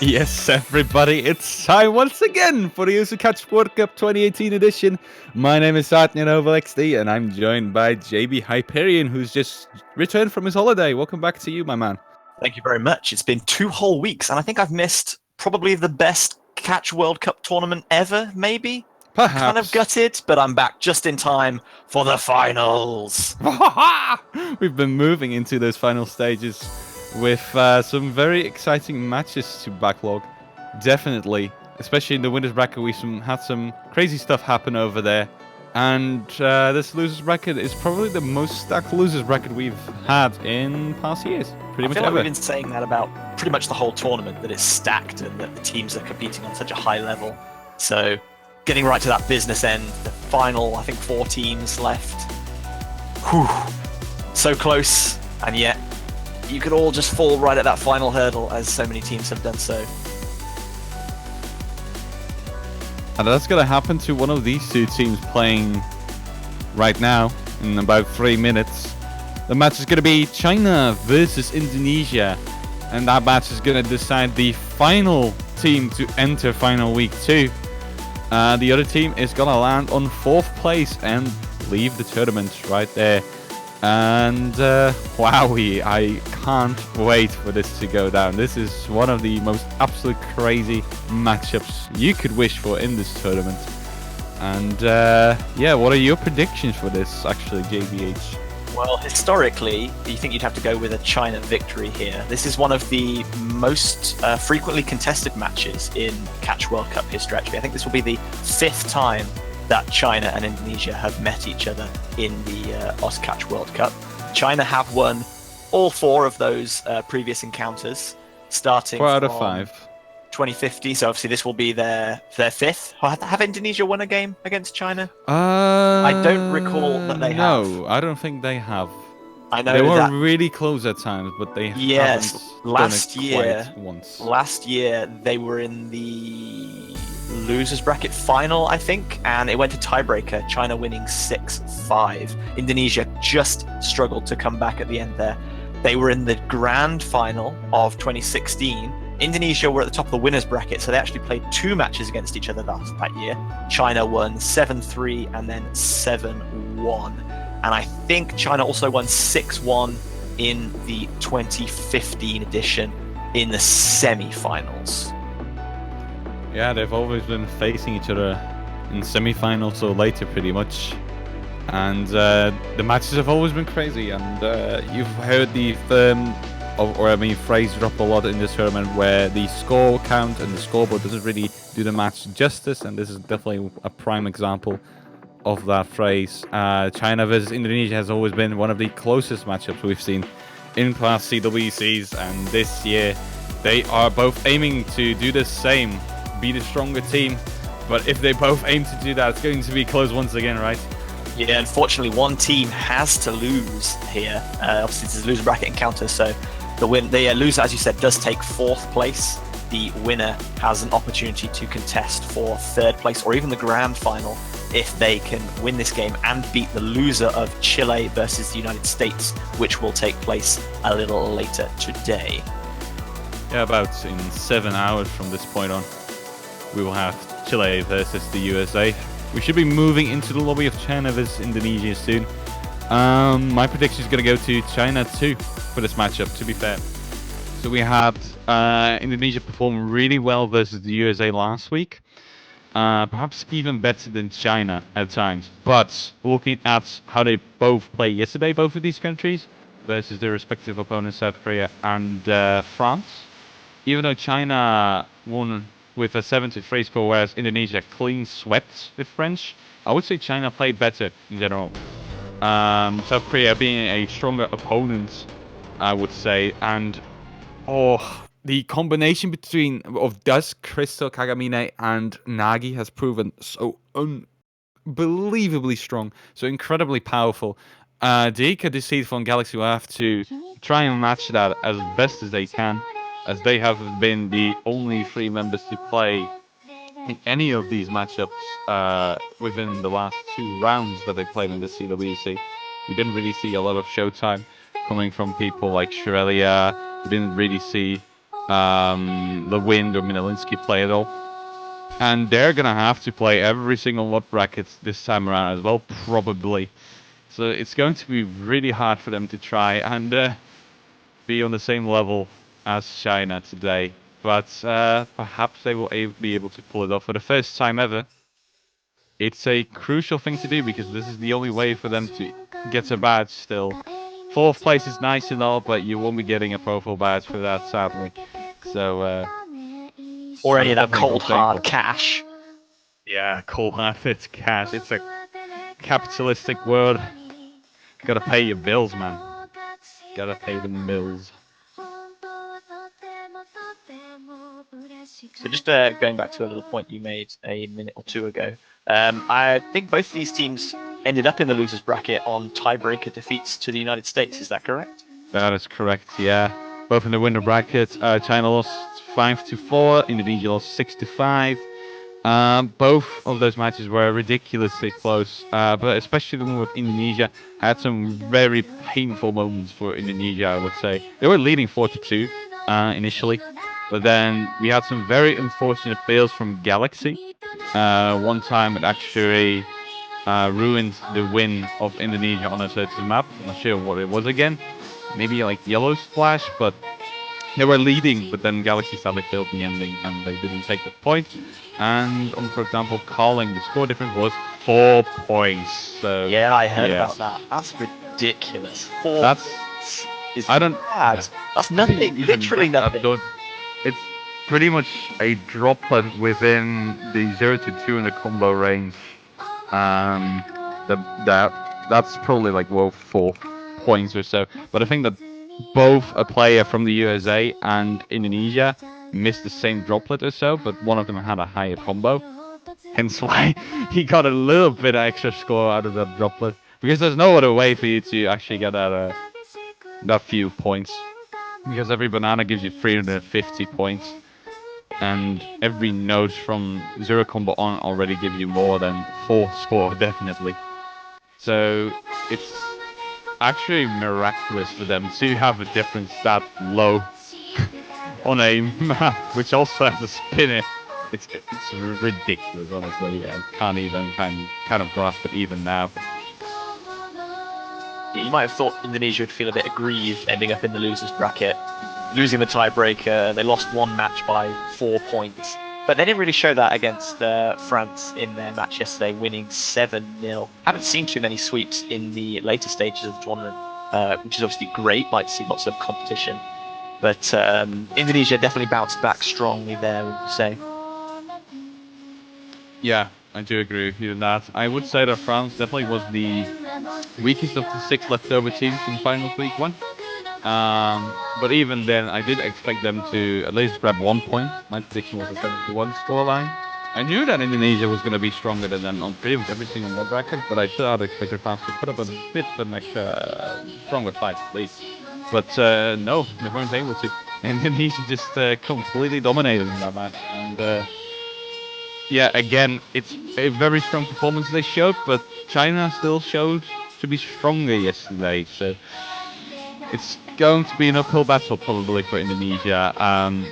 Yes, everybody, it's time once again for the User Catch World Cup 2018 edition. My name is Satyan OvalXD, and I'm joined by JB Hyperion, who's just returned from his holiday. Welcome back to you, my man. Thank you very much. It's been 2 whole weeks, and I think I've missed probably the best Catch World Cup tournament ever, maybe? Perhaps. Kind of gutted, but I'm back just in time for the finals. We've been moving into those final stages with some very exciting matches to backlog. Definitely, especially in the winners bracket, we had some crazy stuff happen over there. And this losers bracket is probably the most stacked losers bracket we've had in past years. Pretty much I feel like ever. we've been saying that about pretty much the whole tournament, that it's stacked and that the teams are competing on such a high level. So getting right to that business end, the final, I think 4 teams left. Whew. So close, and yet you could all just fall right at that final hurdle, as so many teams have done so. And that's going to happen to one of these two teams playing right now in about 3 minutes. The match is going to be China versus Indonesia. And that match is going to decide the final team to enter final week 2. The other team is going to land on 4th place and leave the tournament right there. And wowie, I can't wait for this to go down. This is one of the most absolute crazy matchups you could wish for in this tournament. And yeah, what are your predictions for this, actually, JBH? Well, historically, you think you'd have to go with a China victory here. This is one of the most frequently contested matches in Catch World Cup history, actually. I think this will be the 5th time that China and Indonesia have met each other in the Catch World Cup. China have won all 4 of those previous encounters, starting 4 out of from 5. 2050. So obviously this will be their 5th. Have Indonesia won a game against China? I don't recall that they have. No, I don't think they have. I know they were that, really close at times, but they yes, haven't last done it year, quite once. Last year they were in the losers bracket final, I think, and it went to tiebreaker, China winning 6-5. Indonesia just struggled to come back at the end there. They were in the grand final of 2016. Indonesia were at the top of the winners bracket, so they actually played 2 matches against each other that year. China won 7-3 and then 7-1. And I think China also won 6-1 in the 2015 edition in the semi-finals. Yeah, they've always been facing each other in semi-finals or later, pretty much. And the matches have always been crazy. And you've heard the phrase drop a lot in this tournament, where the score count and the scoreboard doesn't really do the match justice. And this is definitely a prime example of that phrase. China versus Indonesia has always been one of the closest matchups we've seen in past CWCs, and this year they are both aiming to do the same, be the stronger team. But if they both aim to do that, it's going to be close once again, right? Yeah, unfortunately, one team has to lose here. Obviously, this is a loser bracket encounter, so the loser, as you said, does take 4th place. The winner has an opportunity to contest for 3rd place or even the grand final if they can win this game and beat the loser of Chile versus the United States, which will take place a little later today. Yeah, about in 7 hours from this point on, we will have Chile versus the USA. We should be moving into the lobby of China versus Indonesia soon. My prediction is going to go to China too for this matchup, to be fair. So we had Indonesia perform really well versus the USA last week. Perhaps even better than China at times. But looking at how they both played yesterday, both of these countries, versus their respective opponents, South Korea and France, even though China won with a 7-3 score, whereas Indonesia clean swept with French, I would say China played better in general. South Korea being a stronger opponent, I would say, and the combination of Dusk, Crystal, Kagamine, and Nagi has proven so unbelievably strong, so incredibly powerful. Dika Deceitful and Galaxy will have to try and match that as best as they can, as they have been the only 3 members to play in any of these matchups within the last 2 rounds that they played in the CWC. We didn't really see a lot of showtime coming from people like Shirelia. We didn't really see the Wind or Minolinsky play at all. And they're gonna have to play every single lot bracket this time around as well, probably. So it's going to be really hard for them to try and be on the same level as China today. But perhaps they will be able to pull it off for the first time ever. It's a crucial thing to do because this is the only way for them to get a badge still. Fourth place is nice and all, but you won't be getting a profile badge for that, sadly. So, Or any that's of that definitely cold hard thankful. cash. Yeah, cool hard, it's cash. It's a capitalistic world. Gotta pay your bills, man. Gotta pay them bills. So just going back to a little point you made a minute or two ago, I think both of these teams ended up in the losers bracket on tiebreaker defeats to the United States. Is that correct? That is correct, yeah. Both in the winner bracket, China lost 5-4, Indonesia lost 6-5. Both of those matches were ridiculously close, but especially the one with Indonesia had some very painful moments for Indonesia, I would say. They were leading 4-2 initially, but then we had some very unfortunate fails from Galaxy. One time it actually ruined the win of Indonesia on a certain map. I'm not sure what it was again. Maybe like Yellow Splash, but they were leading, but then Galaxy sadly failed the ending and they didn't take the point. And for example, calling the score difference was 4 points. So Yeah, I heard yes, about that. That's ridiculous. Four that's points is I don't bad. That's nothing. even Literally I nothing. don't. It's pretty much a droplet within the 0-2 in the combo range. Um, that's probably like 4 points or so. But I think that both a player from the USA and Indonesia missed the same droplet or so, but one of them had a higher combo. Hence why he got a little bit extra score out of that droplet. Because there's no other way for you to actually get that few points. Because every banana gives you 350 points. And every node from zero combo on already give you more than 4 score, definitely. So it's actually miraculous for them to have a difference that low on a map which also has a spinner. It's ridiculous, honestly. I can't even kind of grasp it even now. You might have thought Indonesia would feel a bit aggrieved ending up in the losers bracket, losing the tiebreaker. They lost one match by 4 points, but they didn't really show that against France in their match yesterday, winning 7-0. Haven't seen too many sweeps in the later stages of the tournament, which is obviously great. Like to see lots of competition, but Indonesia definitely bounced back strongly there, would you say? Yeah, I do agree with you on that. I would say that France definitely was the weakest of the 6 leftover teams in finals week 1. But even then, I did expect them to at least grab 1 point. My prediction was a 7-1 scoreline. I knew that Indonesia was going to be stronger than them on pretty much every single world bracket, but I still had expected France to put up a bit of an extra stronger fight at least. But no, they weren't able to. Indonesia just completely dominated in that match. And yeah, again, it's a very strong performance they showed, but China still showed to be stronger yesterday. So it's going to be an uphill battle probably for Indonesia,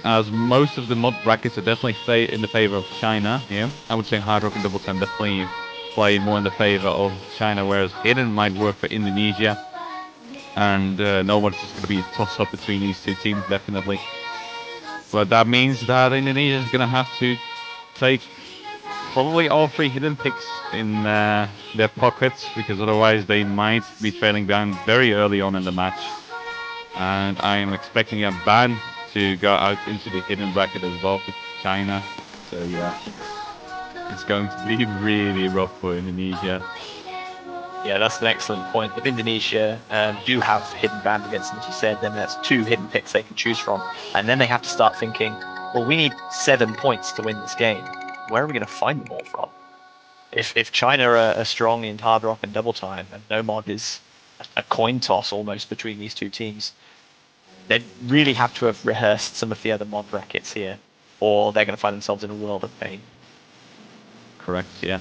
as most of the mod brackets are definitely in the favor of China. Yeah, I would say Hard Rock and Double Time definitely play more in the favor of China, whereas Hidden might work for Indonesia. And no, it's just going to be a toss-up between these two teams, definitely. But that means that Indonesia is going to have to take probably all 3 hidden picks in their pockets, because otherwise they might be trailing down very early on in the match. And I am expecting a ban to go out into the hidden bracket as well for China. So yeah, it's going to be really rough for Indonesia. Yeah, that's an excellent point. If Indonesia do have hidden band against them, as you said, then that's 2 hidden picks they can choose from. And then they have to start thinking, well, we need 7 points to win this game. Where are we going to find them all from? If China are strong in Hard Rock and Double Time, and Nomad is a coin toss almost between these two teams, they'd really have to have rehearsed some of the other mod brackets here, or they're going to find themselves in a world of pain. Correct, yeah.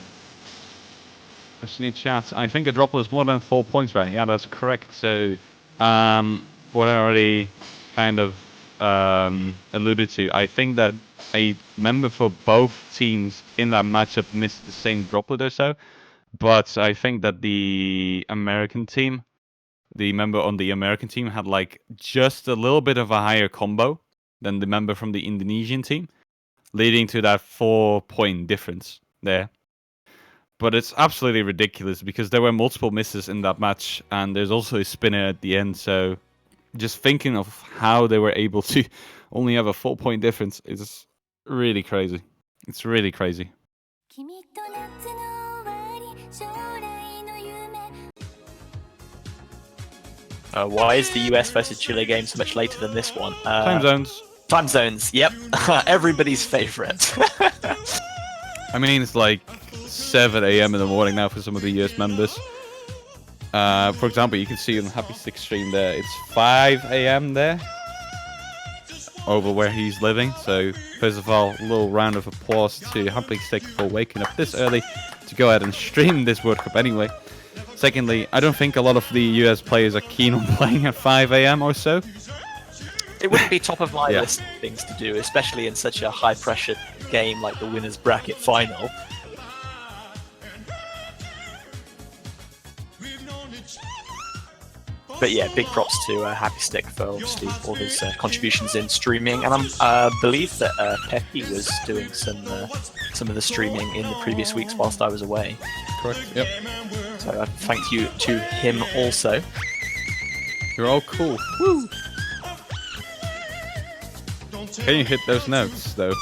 Question in chat. I think a drop was more than 4 points, right? Yeah, that's correct. So, what I already kind of alluded to, I think that a member for both teams in that matchup missed the same droplet or so. But I think that the American team, the member on the American team, had like just a little bit of a higher combo than the member from the Indonesian team, leading to that 4-point difference there. But it's absolutely ridiculous because there were multiple misses in that match, and there's also a spinner at the end. So just thinking of how they were able to only have a 4-point difference is really crazy. It's really crazy. Why is the US versus Chile game so much later than this one? Time zones. Time zones, yep. Everybody's favorite. I mean, it's like 7 a.m. in the morning now for some of the US members. For example, you can see on the Happy Stick stream there, it's 5 a.m. there, over where he's living. So, first of all, a little round of applause to Happy Stick for waking up this early to go ahead and stream this World Cup anyway. Secondly, I don't think a lot of the US players are keen on playing at 5 a.m. or so. It wouldn't be top of my list of things to do, especially in such a high-pressure game like the winners bracket final. But yeah, big props to Happy Stick for obviously all his contributions in streaming, and I believe that Peppy was doing some of the streaming in the previous weeks whilst I was away. Correct. Yep. So thank you to him also. You're all cool. Woo! Can you hit those notes though?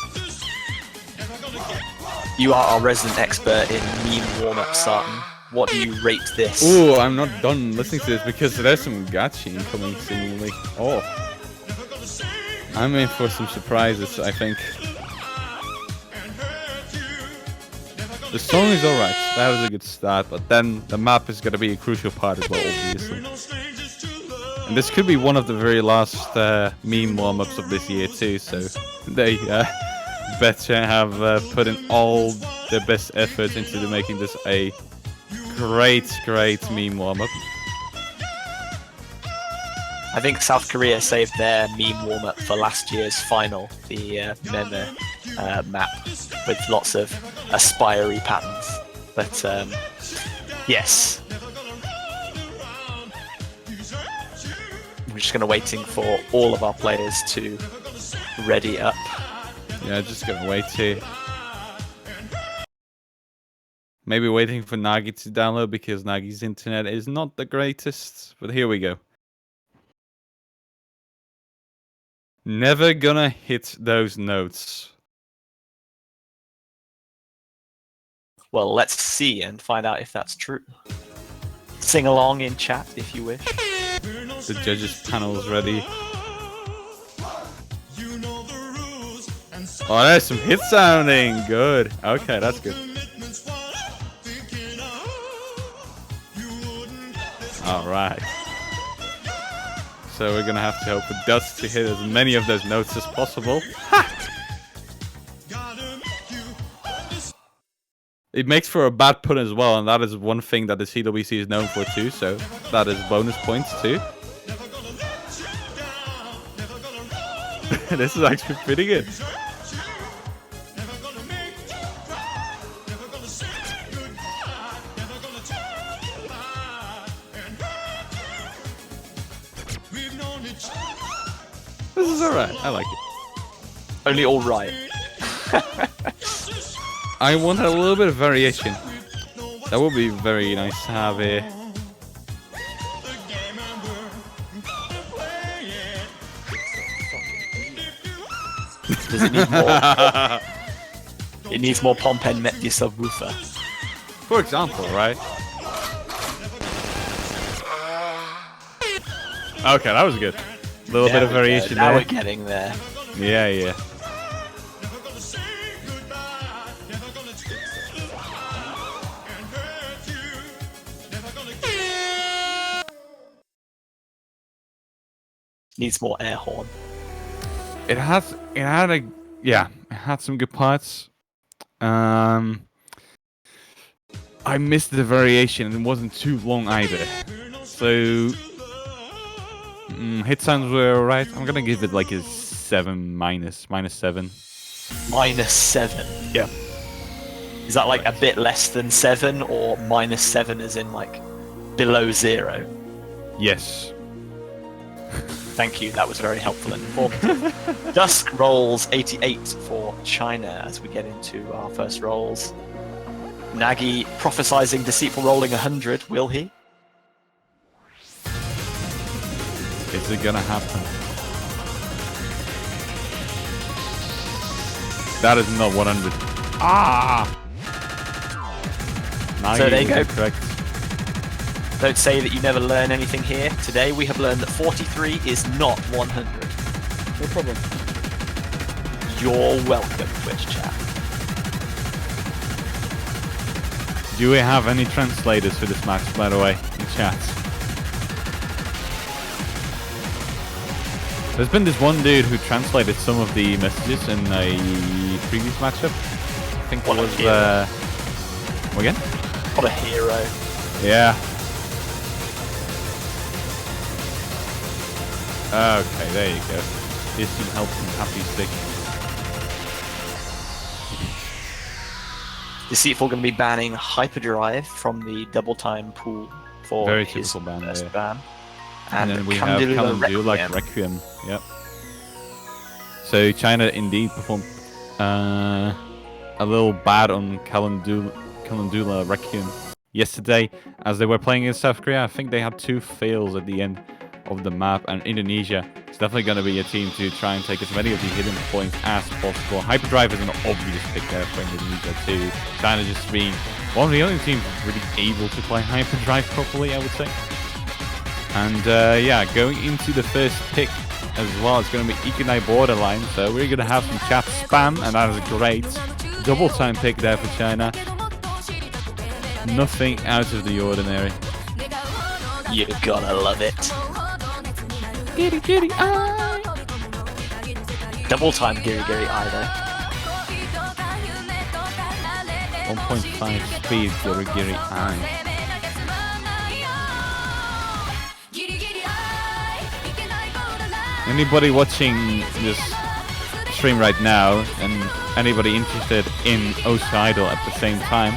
You are our resident expert in meme warm-up, Sarton. What do you rate this? Ooh, I'm not done listening to this because there's some gachi incoming seemingly. Oh. I'm in for some surprises, I think. The song is alright, that was a good start, but then the map is going to be a crucial part as well, obviously. And this could be one of the very last meme warm-ups of this year too, so they better have put in all their best efforts into making this a great meme warm-up. I think South Korea saved their meme warm-up for last year's final, the meme map, with lots of aspiry patterns. But yes, we're just gonna waiting for all of our players to ready up. Yeah, just gonna wait here. Maybe waiting for Nagi to download because Nagi's internet is not the greatest. But here we go. Never gonna hit those notes. Well, let's see and find out if that's true. Sing along in chat if you wish. The judges panel is ready. Oh, there's some hit sounding. Good. Okay, that's good. Alright. So we're gonna have to hope for Dust to hit as many of those notes as possible. Ha! It makes for a bad pun as well, and that is one thing that the CWC is known for too, so that is bonus points too. This is actually pretty good. This is alright, I like it. Only alright. I want a little bit of variation. That would be very nice to have here. Does it need more? It needs more pomp and met subwoofer. For example, right? Okay, that was good. A little bit of variation now there. We're getting there. Yeah. Needs more air horn. It had some good parts. I missed the variation and it wasn't too long either. So hit sounds were alright. I'm gonna give it like a 7 minus, -7. -7. Yeah. Is that like a bit less than 7, or -7 as in like below 0? Yes. Thank you, that was very helpful and informative. Dusk rolls 88 for China as we get into our first rolls. Nagy prophesizing Deceitful rolling 100, will he? Is it gonna happen? That is not 100. Ah! Nagy So there you go. Correct. Don't say that you never learn anything here. Today we have learned that 43 is not 100. No problem. You're welcome, Twitch chat. Do we have any translators for this match, by the way, in chat? There's been this one dude who translated some of the messages in a previous matchup. I think it was, again? What a hero. Yeah. Okay, there you go. This should help some happy stick. Deceitful going to be banning Hyperdrive from the double time pool for Very his typical ban, first yeah. ban. And then we have Calendula Requiem. Yep. So China indeed performed a little bad on Calendula Requiem yesterday as they were playing against South Korea. I think they had 2 fails at the end of the map, and Indonesia is definitely going to be a team to try and take as many of the hidden points as possible. Hyperdrive is an obvious pick there for Indonesia too. China just being one of the only teams really able to play Hyperdrive properly, I would say. And yeah, going into the first pick as well, it's going to be Ikenai Borderline, so we're going to have some chat spam, and that is a great double time pick there for China. Nothing out of the ordinary. You're gonna love it. Giri Giri Eye! Double time Giri Giri Eye though. 1.5 speed Giri Giri Eye. Anybody watching this stream right now, and anybody interested in Ocean Idol at the same time,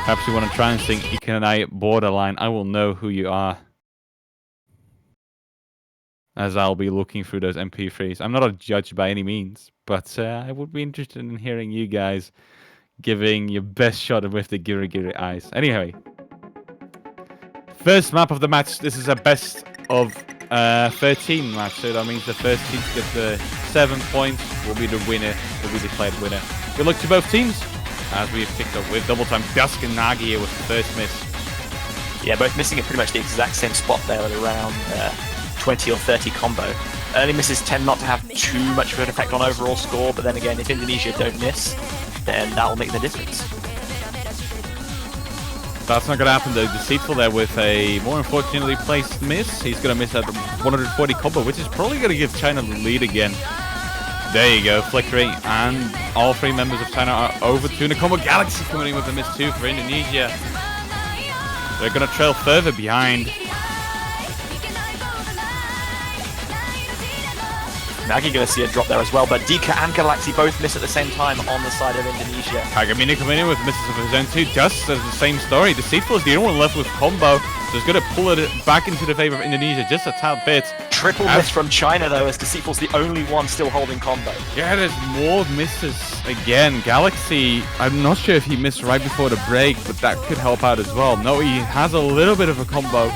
perhaps you want to try and sing Ikenai Borderline, I will know who you are, as I'll be looking through those MP3s. I'm not a judge by any means, but I would be interested in hearing you guys giving your best shot with the Giri Giri Eyes. Anyway, first map of the match. This is a best of 13 match, so that means the first team to get the 7 points will be the winner, will be declared winner. Good luck to both teams, as we have picked up with double time. Dusk and Nagy here with the first miss. Yeah, both missing at pretty much the exact same spot there at around 20 or 30 combo. Early misses tend not to have too much of an effect on overall score, but then again, if Indonesia don't miss, then that will make the difference. That's not going to happen though. Deceitful there with a more unfortunately placed miss. He's going to miss that 140 combo, which is probably going to give China the lead again. There you go, flickering, and all 3 members of China are over to the combo. Galaxy coming in with a miss too for Indonesia. They're going to trail further behind. Nagy going to see a drop there as well, but Dika and Galaxy both miss at the same time on the side of Indonesia. Kagamina coming in with misses of his own too. Dust has the same story. Deceitful is the only one left with combo, so it's going to pull it back into the favor of Indonesia just a tad bit. Triple miss from China though, as Deceitful's the only one still holding combo. Yeah, there's more misses again. Galaxy, I'm not sure if he missed right before the break, but that could help out as well. No, he has a little bit of a combo.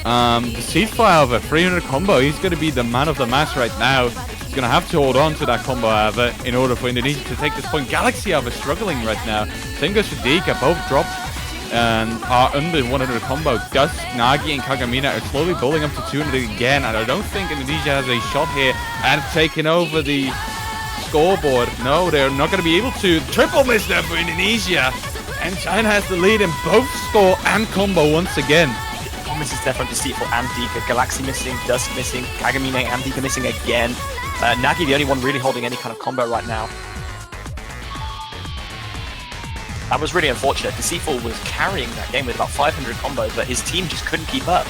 Deceitful, however, 300 combo. He's going to be the man of the match right now. He's going to have to hold on to that combo, however, in order for Indonesia to take this point. Galaxy, however, struggling right now. Same goes for Dika. Both dropped and are under 100 combo. Dusk, Nagy, and Kagamina are slowly building up to 200 again, and I don't think Indonesia has a shot here at taking over the scoreboard. No, they're not going to be able to. Triple miss there for Indonesia, and China has the lead in both score and combo once again. Misses there from Deceitful and Dika. Galaxy missing, Dusk missing, Kagamine and Dika missing again. Nagy the only one really holding any kind of combo right now. That was really unfortunate. Deceitful was carrying that game with about 500 combos, but his team just couldn't keep up.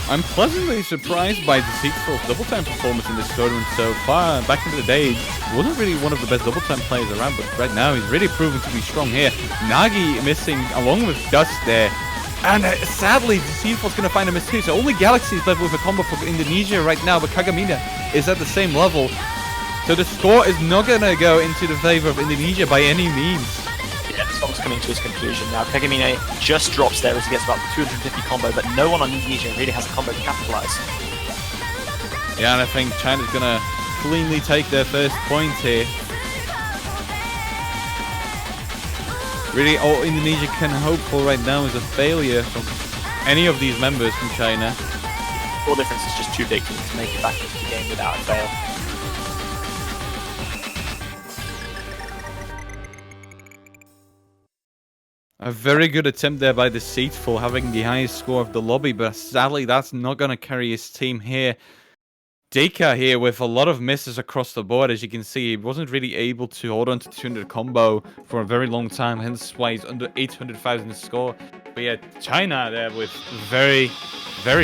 I'm pleasantly surprised by Deceitful's double time performance in this tournament so far. Back in the day, he wasn't really one of the best double time players around, but right now he's really proven to be strong here. Nagi missing along with Dust there. And sadly, Deceitful's going to find a miss too. So only Galaxy is left with a combo for Indonesia right now, but Kagamina is at the same level. So the score is not going to go into the favor of Indonesia by any means. Yeah, this one's coming to its conclusion now. Kagamine just drops there as he gets about the 250 combo, but no one on Indonesia really has a combo to capitalize. Yeah, and I think China's going to cleanly take their first point here. Really, all Indonesia can hope for right now is a failure from any of these members from China. The score difference is just too big for them to make it back into the game without a fail. A very good attempt there by Deceitful, having the highest score of the lobby, but sadly that's not going to carry his team here. Deka here with a lot of misses across the board. As you can see, he wasn't really able to hold on to 200 combo for a very long time, hence why he's under 800,000 score. But yeah, China there with very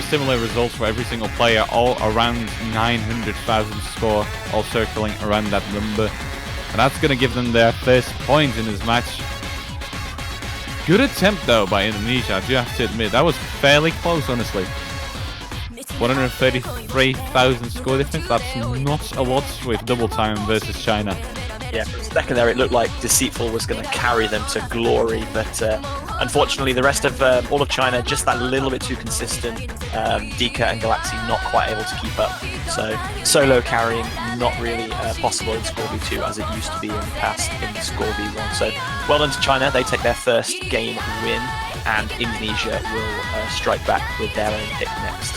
similar results for every single player, all around 900,000 score, all circling around that number. And that's going to give them their first point in this match. Good attempt though by Indonesia, I do have to admit. That was fairly close, honestly. 133,000 score difference, that's not a lot with double time versus China. Yeah, for a second there it looked like Deceitful was going to carry them to glory, but unfortunately the rest of all of China just that little bit too consistent. Deka and Galaxy not quite able to keep up, so solo carrying not really possible in Score V2 as it used to be in the past in Score V1. So well done to China, they take their first game win, and Indonesia will strike back with their own pick next.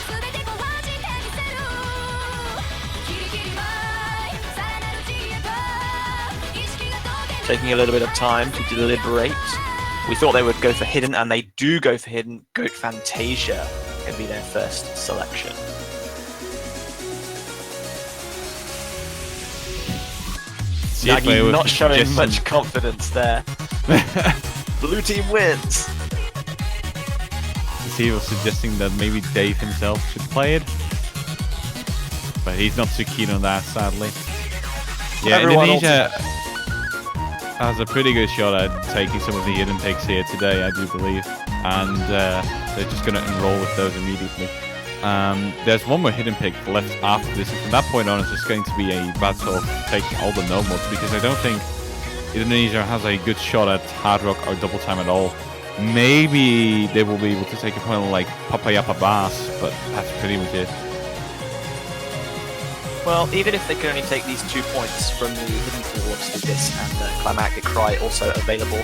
Taking a little bit of time to deliberate. We thought they would go for Hidden, and they do go for Hidden. Goat Fantasia can be their first selection. Nagi not showing much confidence there. Blue team wins. He was suggesting that maybe Dave himself should play it, but he's not too keen on that, sadly. Yeah, Indonesia has a pretty good shot at taking some of the hidden picks here today, I do believe, and they're just going to enroll with those immediately. There's one more hidden pick left after this, and from that point on it's just going to be a battle of taking all the no mods, because I don't think Indonesia has a good shot at hard rock or double time at all. Maybe they will be able to take a point like Papayapa Bass, but that's pretty much it. Well, even if they can only take these 2 points from the hidden pool, obviously this and the Climactic Cry also available.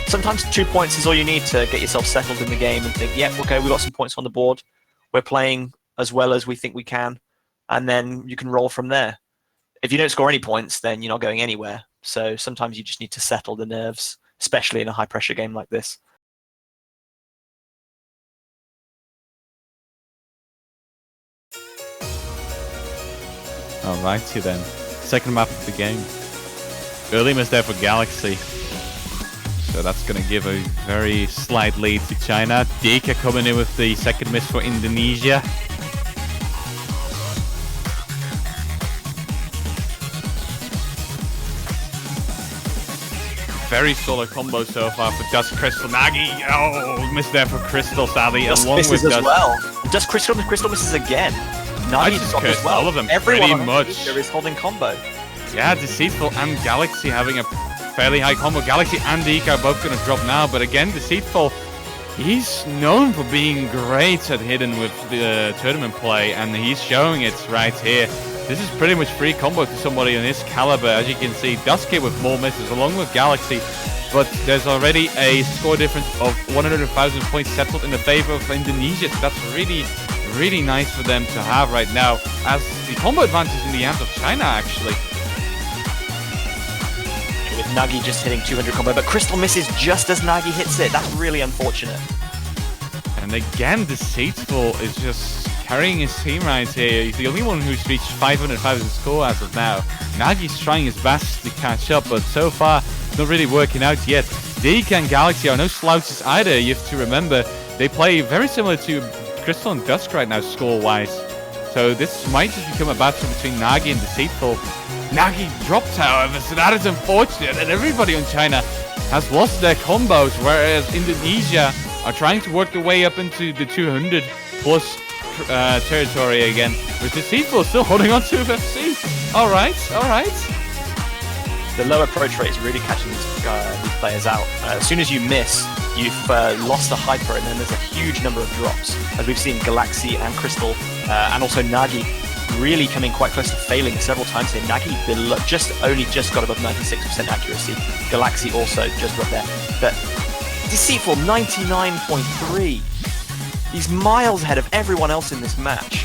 Sometimes 2 points is all you need to get yourself settled in the game and think, yep, okay, we've got some points on the board. We're playing as well as we think we can. And then you can roll from there. If you don't score any points, then you're not going anywhere. So sometimes you just need to settle the nerves, especially in a high-pressure game like this. Alrighty then. Second map of the game. Early miss there for Galaxy. So that's going to give a very slight lead to China. Deka coming in with the second miss for Indonesia. Very solid combo so far for Dust Crystal. Nagi, oh, missed there for Crystal, sadly. Dust along misses with as well. Dust Crystal misses again. I just cursed all of them. Everyone pretty much. There is holding combo. Yeah, Deceitful and Galaxy having a fairly high combo. Galaxy and Deka are both going to drop now, but again, Deceitful, he's known for being great at Hidden with the tournament play, and he's showing it right here. This is pretty much free combo to somebody on his caliber. As you can see, Dusky with more misses along with Galaxy, but there's already a score difference of 100,000 points settled in the favor of Indonesia. So that's really nice for them to have right now, as the combo advantage is in the hands of China, actually. With Nagi just hitting 200 combo, but Crystal misses just as Nagi hits it. That's really unfortunate. And again, Deceitful is just carrying his team right here. He's the only one who's reached 500,000 score as of now. Nagi's trying his best to catch up, but so far, it's not really working out yet. Deka and Galaxy are no slouches either. You have to remember, they play very similar to Crystal and Dusk right now score-wise. So this might just become a battle between Nagi and Deceitful. Nagi dropped, however, so that is unfortunate. And everybody on China has lost their combos, whereas Indonesia are trying to work their way up into the 200 plus territory again, with Deceitful still holding on to FC. Alright. The low approach rate is really catching these players out. As soon as you miss, you've lost a hyper, and then there's a huge number of drops, as we've seen Galaxy and Crystal, and also Nagi really coming quite close to failing several times here. Nagi just got above 96% accuracy. Galaxy also just up there. But Deceitful, 99.3. He's miles ahead of everyone else in this match.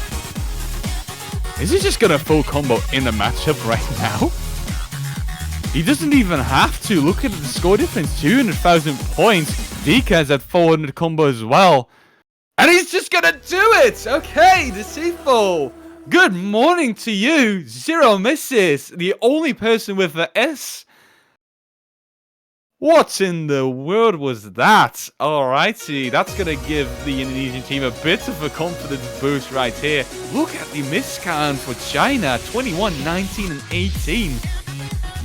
Is he just gonna full combo in the matchup right now? He doesn't even have to. Look at the score difference, 200,000 points. Dika's at 400 combo as well. And he's just gonna do it! Okay, Deceitful. Good morning to you. 0 misses. The only person with the S. What in the world was that? Alrighty, that's going to give the Indonesian team a bit of a confidence boost right here. Look at the miss count for China, 21, 19 and 18.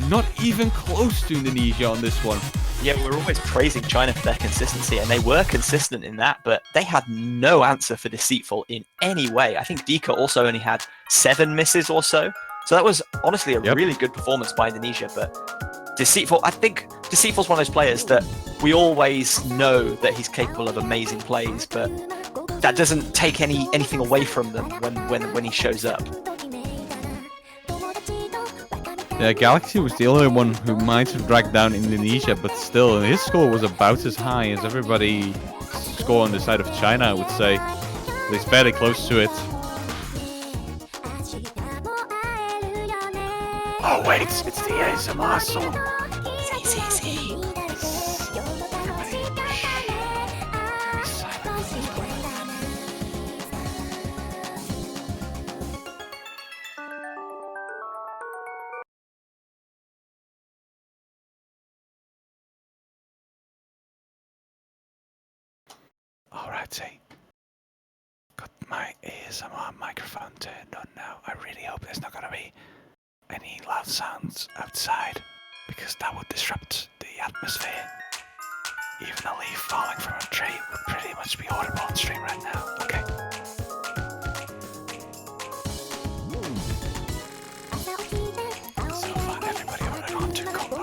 Not even close to Indonesia on this one. Yeah, we're always praising China for their consistency, and they were consistent in that, but they had no answer for Deceitful in any way. I think Dika also only had 7 misses or so. So that was honestly a really good performance by Indonesia, but Deceitful, I think Deceitful's one of those players that we always know that he's capable of amazing plays, but that doesn't take anything away from them when he shows up. Yeah, Galaxy was the only one who might have dragged down Indonesia, but still, his score was about as high as everybody's score on the side of China, I would say. At least fairly close to it. Oh wait, it's the ASMR song. See. Everybody, shh. Be silent at this point. Alrighty. Got my ASMR microphone turned on now. I really hope there's not gonna be any loud sounds outside, because that would disrupt the atmosphere. Even a leaf falling from a tree would pretty much be audible on stream right now. Okay. So far, everybody holding on to combo.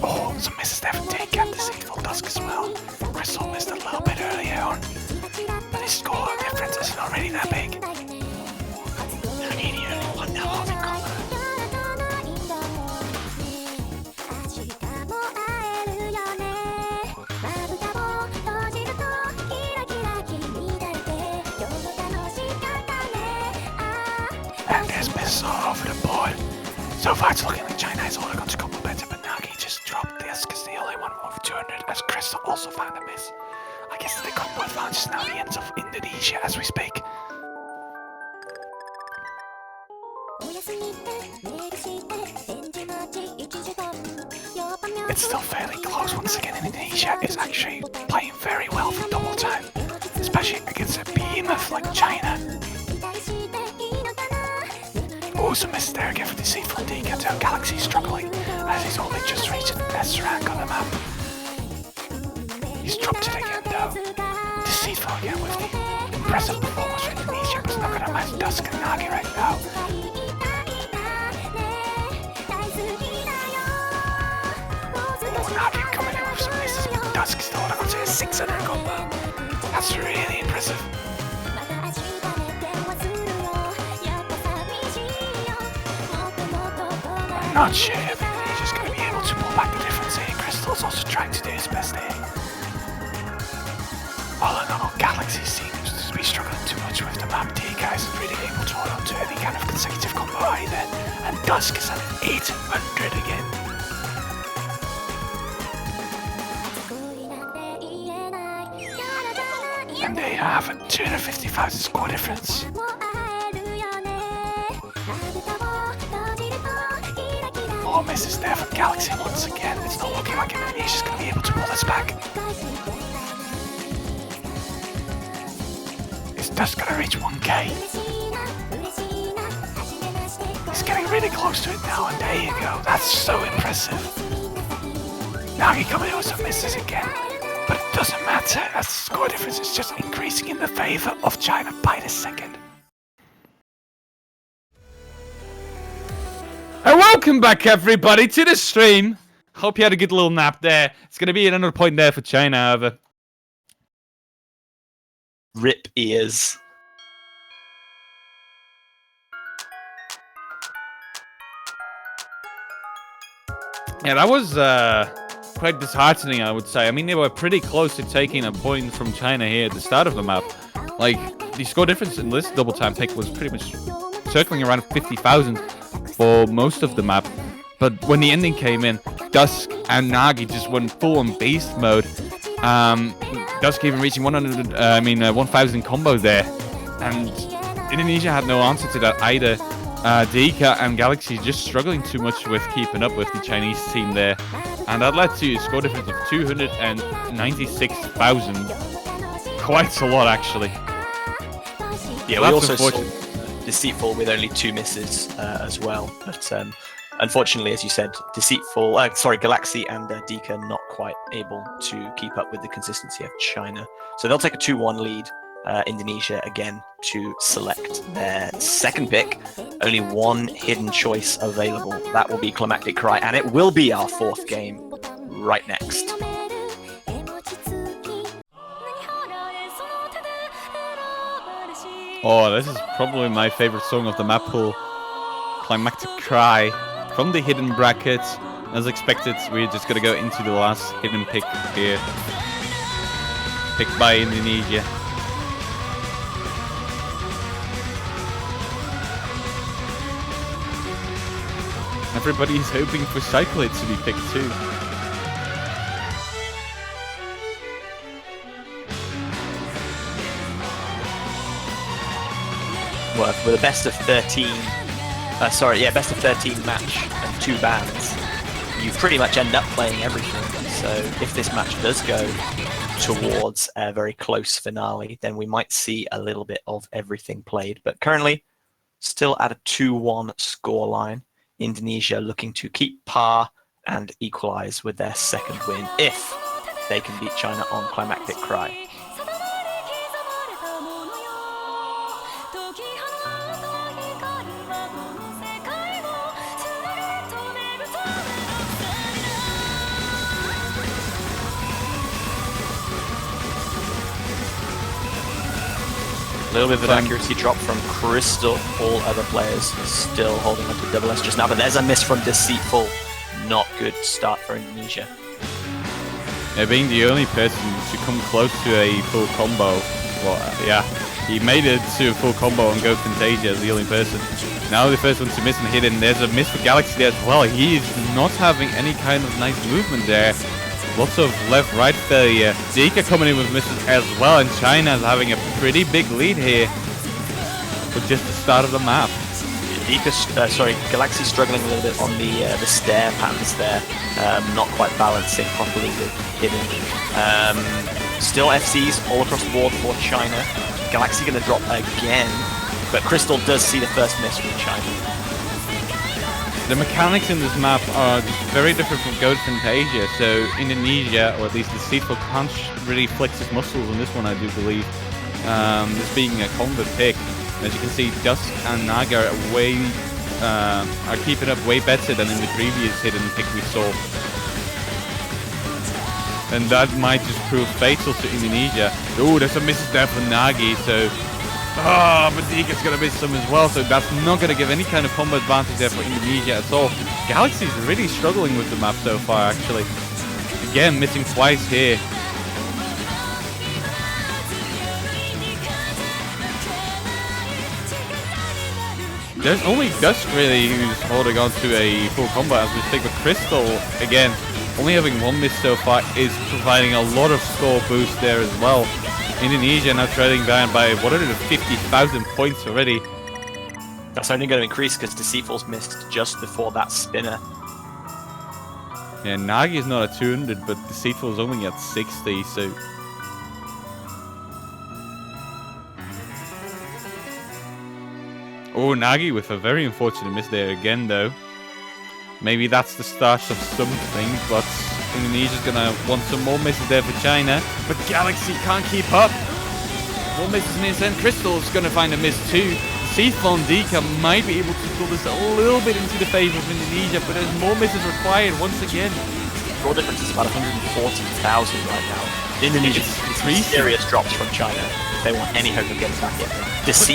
Oh, some misses there from Take and Deceitful Dusk as well. Crystal missed a little bit earlier on, but his score difference isn't already that big. And there's misses all over the board. So far it's looking like China is holding on to combo better, but Nagi just dropped this because the only one over 200, as Crystal also found a miss. I guess the combo advantage is now the ends of Indonesia as we speak. It's still fairly close once again. Indonesia is actually playing very well for double time, especially against a behemoth like China. Oh, some miss there again for Deceitful Dika. Galaxy struggling as he's only just reached an S rank on the map. He's dropped it again though. Deceitful again with the impressive performance for Indonesia, but it's not gonna match Dusk and Nagi right now. Nagi coming in with some misses, but Dusk still holding on to a 600 combo. That's really impressive. I'm not sure if Indonesia's going to be able to pull back the difference here. Crystal's also trying to do his best here. All in all, Galaxy seems to be struggling too much with the map. Dika isn't really able to hold on to any kind of consecutive combo either. And Dusk is at 800 again. And they have a 250,000 score difference. More misses there from Galaxy once again. It's not looking like Indonesia's going to be able to pull this back. Dusk's gonna reach 1k. He's getting really close to it now, and there you go. That's so impressive. Nagi coming in with some misses again. But it doesn't matter, as the score difference is just increasing in the favor of China by the second. And welcome back, everybody, to the stream. Hope you had a good little nap there. It's going to be another point there for China, however. Rip ears. Yeah, that was quite disheartening, I would say. I mean, they were pretty close to taking a point from China here at the start of the map. Like, the score difference in this double time pick was pretty much circling around 50,000 for most of the map. But when the ending came in, Dusk and Nagi just went full on beast mode. Dusk even reaching 1,000 combos there. And Indonesia had no answer to that either. Dika and Galaxy just struggling too much with keeping up with the Chinese team there. And that led to a score difference of 296,000. Quite a lot, actually. Yeah, we also saw Deceitful with only 2 misses as well. But unfortunately, as you said, Galaxy and Dika not quite able to keep up with the consistency of China. So they'll take a 2-1 lead. Indonesia again to select their second pick. Only one hidden choice available. That will be Climactic Cry, and it will be our 4th game right next. Oh, this is probably my favorite song of the map pool. Climactic Cry from the hidden bracket. As expected, we're just gonna go into the last hidden pick here. Picked by Indonesia. Everybody's hoping for Cyclade to be picked too. Well, with a best of 13 match and 2 bans, you pretty much end up playing everything. So if this match does go towards a very close finale, then we might see a little bit of everything played. But currently, still at a 2-1 scoreline. Indonesia looking to keep par and equalize with their second win if they can beat China on Climactic Cry. A little bit of an accuracy drop from Crystal. All other players still holding up to double S just now, but there's a miss from Deceitful. Not good start for Indonesia. Yeah, being the only person to come close to a full combo. Well, yeah, he made it to a full combo on Go Fantasia as the only person. Now the first one to miss and hit, and there's a miss for Galaxy there as well. He is not having any kind of nice movement there. Lots of left-right failure. Dika coming in with misses as well, and China is having a pretty big lead here with just the start of the map. Galaxy struggling a little bit on the stair patterns there, not quite balancing properly with hidden. Still FCs all across the board for China. Galaxy going to drop again, but Crystal does see the first miss from China. The mechanics in this map are very different from Go Fantasia, so Indonesia, or at least Deceitful, can't really flex his muscles on this one, I do believe. This being a combo pick. As you can see, Dusk and Naga are keeping up way better than in the previous hidden pick we saw. And that might just prove fatal to Indonesia. Oh, there's some misses there for Nagi, so... Oh, but Dika's going to miss some as well, so that's not going to give any kind of combo advantage there for Indonesia at all. Galaxy's really struggling with the map so far, actually. Again, missing twice here. There's only Dusk really who's holding on to a full combo as we speak, but Crystal, again, only having 1 miss so far is providing a lot of score boost there as well. Indonesia now trailing down by 150,000 points already. That's only going to increase because Deceitful's missed just before that spinner. Yeah, Nagi is not at 200, but Deceitful is only at 60, so... Oh, Nagi with a very unfortunate miss there again, though. Maybe that's the start of something, but Indonesia's gonna want some more misses there for China. But Galaxy can't keep up. More misses in his end. Crystal's gonna find a miss too. Seathbone Dika might be able to pull this a little bit into the favor of Indonesia, but there's more misses required once again. Score difference is about 140,000 right now. Indonesia needs three serious drops from China if they want any hope of getting back in. Deceive